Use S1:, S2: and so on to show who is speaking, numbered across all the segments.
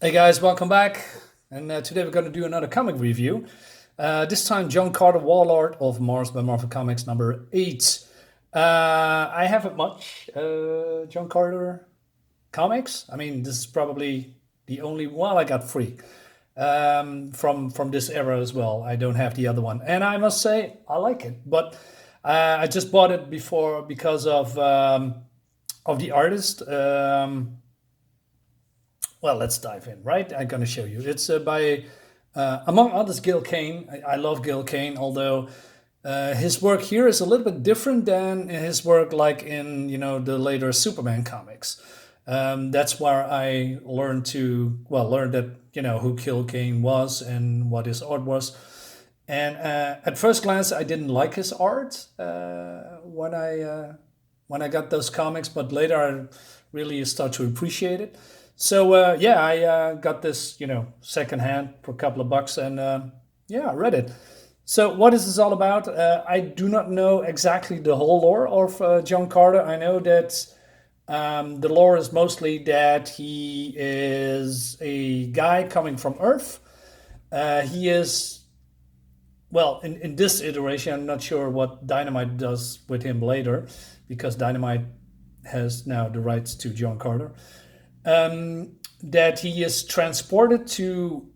S1: Hey guys, welcome back. And today we're going to do another comic review. This time, John Carter, Warlord of Mars by Marvel Comics number 8. I haven't much John Carter comics. I mean, this is probably the only one I got free from this era as well. I don't have the other one, and I must say I like it. But I just bought it before because of the artist. Well, let's dive in, right? I'm going to show you. It's by, among others, Gil Kane. I love Gil Kane, although his work here is a little bit different than his work like in, the later Superman comics. That's where I learned that, who Gil Kane was and what his art was. And at first glance, I didn't like his art when I got those comics, but later I really start to appreciate it. So yeah, I got this, secondhand for a couple of bucks, and yeah, I read it. So what is this all about? I do not know exactly the whole lore of John Carter. I know that the lore is mostly that he is a guy coming from Earth. He is, well, in this iteration, I'm not sure what Dynamite does with him later, because Dynamite has now the rights to John Carter. That he is transported to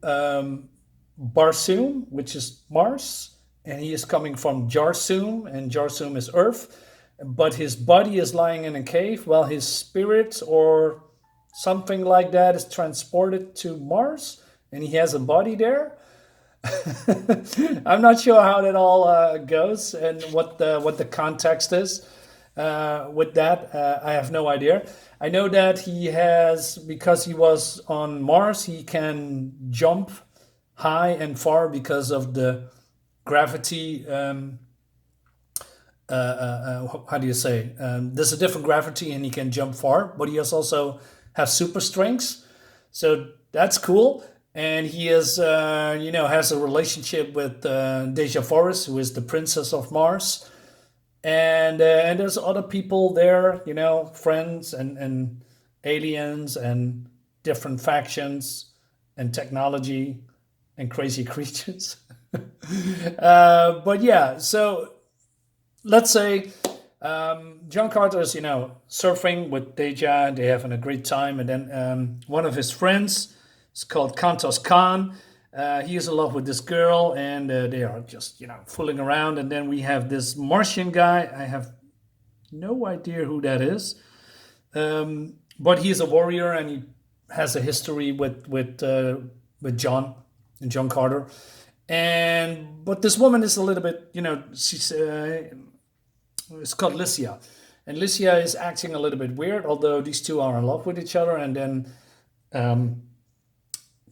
S1: Barsoom, which is Mars, and he is coming from Jarsoom, and Jarsoom is Earth, but his body is lying in a cave while his spirit or something like that is transported to Mars, and he has a body there. I'm not sure how that all goes and what the context is with that. I have no idea. I know that he has, because he was on Mars, he can jump high and far because of the gravity. How do you say? There's a different gravity, and he can jump far. But he has also has super strengths, so that's cool. And he is, has a relationship with Deja Forest, who is the princess of Mars. And there's other people there, friends and aliens and different factions and technology and crazy creatures. But yeah, so let's say John Carter is, surfing with Deja. They having a great time, and then one of his friends is called Kantos Khan. He is in love with this girl, and they are just, fooling around. And then we have this Martian guy. I have no idea who that is, but he is a warrior, and he has a history with John Carter. And but this woman is a little bit, she's it's called Lycia, and Lycia is acting a little bit weird. Although these two are in love with each other, and then.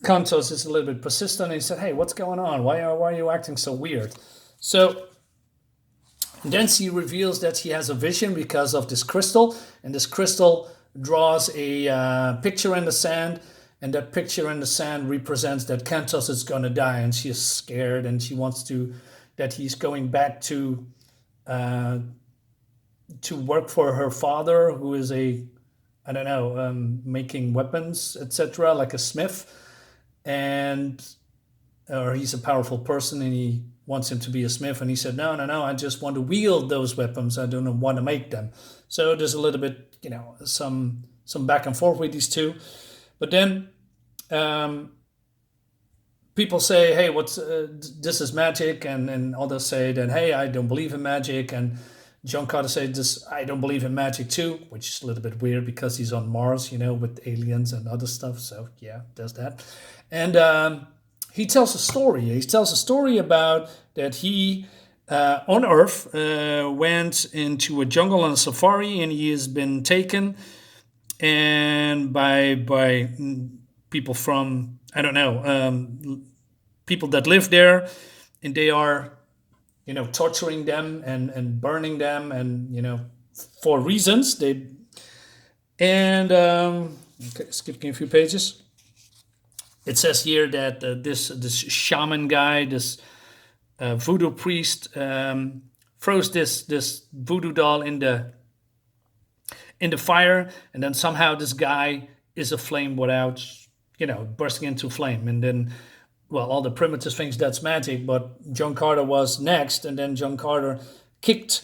S1: Kantos is a little bit persistent. And he said, "Hey, what's going on? Why are you acting so weird?" So then she reveals that she has a vision because of this crystal, and this crystal draws a picture in the sand, and that picture in the sand represents that Kantos is going to die, and she is scared, and she wants that he's going back to work for her father, who is I don't know, making weapons, etc., like a smith, and or he's a powerful person and he wants him to be a smith, and he said, no, I just want to wield those weapons, I don't want to make them. So there's a little bit, some back and forth with these two. But then people say, hey, what's this is magic, and others say that, hey, I don't believe in magic. And John Carter said this, I don't believe in magic too, which is a little bit weird because he's on Mars, with aliens and other stuff. So yeah, there's that. And he tells a story. He tells a story about that he on Earth went into a jungle on a safari, and he has been taken and by people from, I don't know, people that live there, and they are torturing them and burning them, and for reasons they. And okay, skipping a few pages, it says here that this shaman guy, this voodoo priest, throws this voodoo doll in the fire, and then somehow this guy is aflame without bursting into flame. And then, well, all the primitive things, that's magic, but John Carter was next, and then John Carter kicked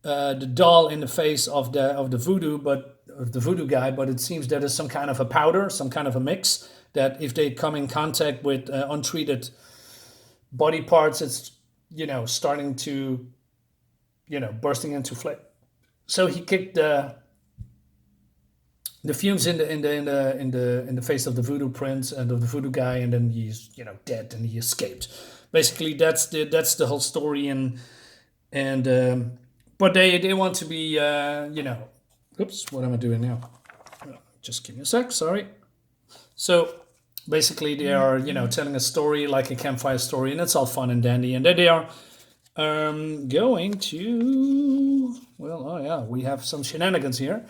S1: the doll in the face of the voodoo guy, but it seems that is some kind of a powder, some kind of a mix, that if they come in contact with untreated body parts, it's starting to bursting into flame. So he kicked the fumes in the face of the voodoo prince and of the voodoo guy, and then he's dead, and he escaped. Basically, that's the whole story, and but they want to be oops, what am I doing now? Just give me a sec, sorry. So basically they are telling a story, like a campfire story, and it's all fun and dandy, and then they are going to, well, oh yeah, we have some shenanigans here.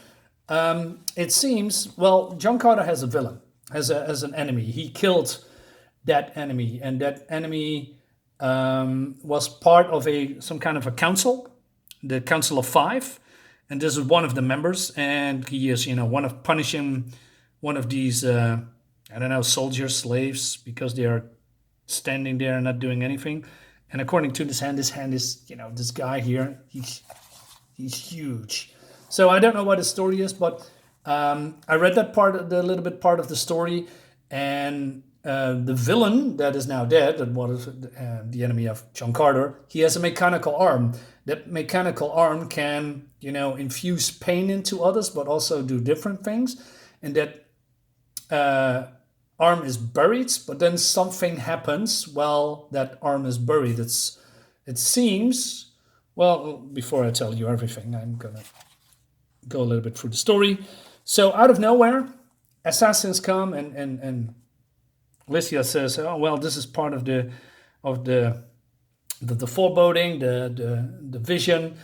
S1: It seems, well, John Carter has a villain, has an enemy. He killed that enemy, and that enemy was part of some kind of a council, the Council of Five, and this is one of the members, and he is punishing one of these soldiers, slaves, because they are standing there and not doing anything. And according to this hand is this guy here. He's huge. So I don't know what the story is, but I read that part of the story, and the villain that is now dead, that was the enemy of John Carter, he has a mechanical arm. That mechanical arm can, infuse pain into others, but also do different things. And that arm is buried, but then something happens while that arm is buried. It seems, well, before I tell you everything, I'm gonna go a little bit through the story. So out of nowhere, assassins come, and Lycia says, "Oh well, this is part of the foreboding, the vision,"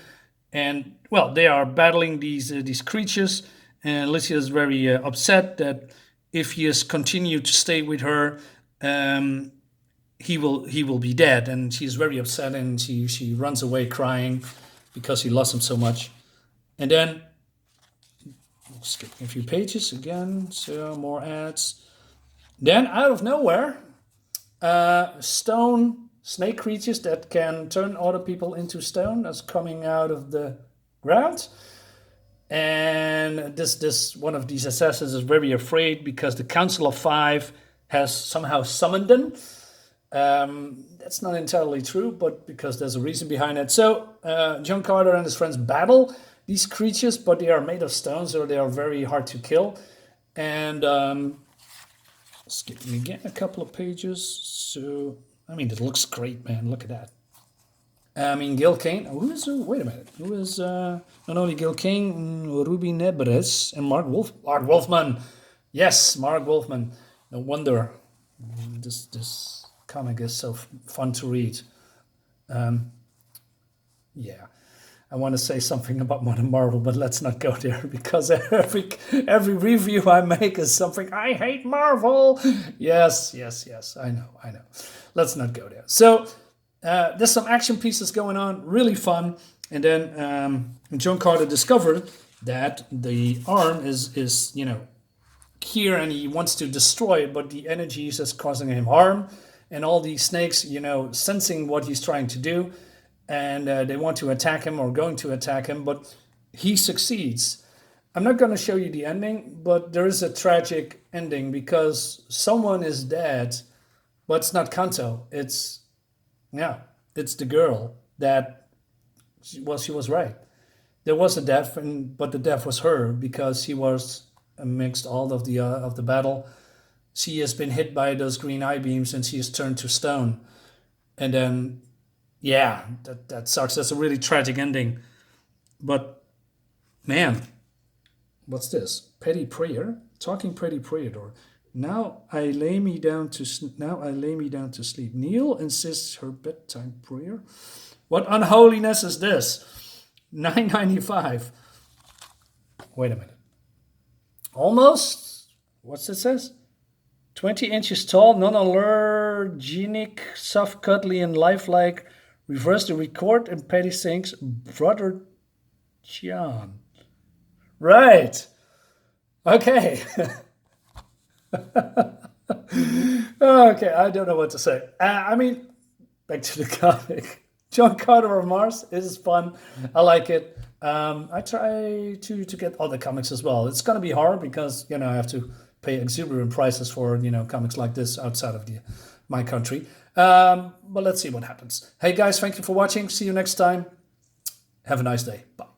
S1: and well, they are battling these creatures, and Lycia is very upset that if he has continued to stay with her, he will be dead, and she's very upset, and she runs away crying because he lost him so much. And then skipping a few pages again, so more ads. Then out of nowhere, stone snake creatures that can turn other people into stone that's coming out of the ground. And this one of these assassins is very afraid because the Council of Five has somehow summoned them. That's not entirely true, but because there's a reason behind it. So John Carter and his friends battle these creatures, but they are made of stone, so they are very hard to kill. And skipping again a couple of pages. So, I mean, it looks great, man. Look at that. I mean, Gil Kane. Wait a minute. Who is not only Gil Kane, Ruby Nebres, and Mark Wolfman. Yes, Mark Wolfman. No wonder this comic is so fun to read. Yeah. I want to say something about Modern Marvel, but let's not go there, because every review I make is something, I hate Marvel. Yes, I know. Let's not go there. So there's some action pieces going on, really fun. And then John Carter discovered that the arm is here, and he wants to destroy it, but the energy is just causing him harm. And all these snakes, sensing what he's trying to do, and they want to attack him, or going to attack him, but he succeeds. I'm not going to show you the ending, but there is a tragic ending, because someone is dead, but it's not Kanto. It's the girl that, she was right. There was a death, but the death was her, because he was amidst all of the battle. She has been hit by those green eye beams, and she is turned to stone. And then, yeah, that sucks. That's a really tragic ending. But man, what's this? Petty prayer, talking petty prayer. Or now I lay me down to sleep. Neil insists her bedtime prayer. What unholiness is this? $9.95. Wait a minute. Almost. What's it says? 20 inches tall, non-allergenic, soft, cuddly, and lifelike. Reverse the record, and Patty sings Brother John. Right. Okay. Okay, I don't know what to say. I mean, back to the comic. John Carter of Mars is fun. I like it. I try to get other comics as well. It's gonna be hard because I have to pay exuberant prices for comics like this outside of my country. But let's see what happens. Hey guys, thank you for watching. See you next time. Have a nice day. Bye.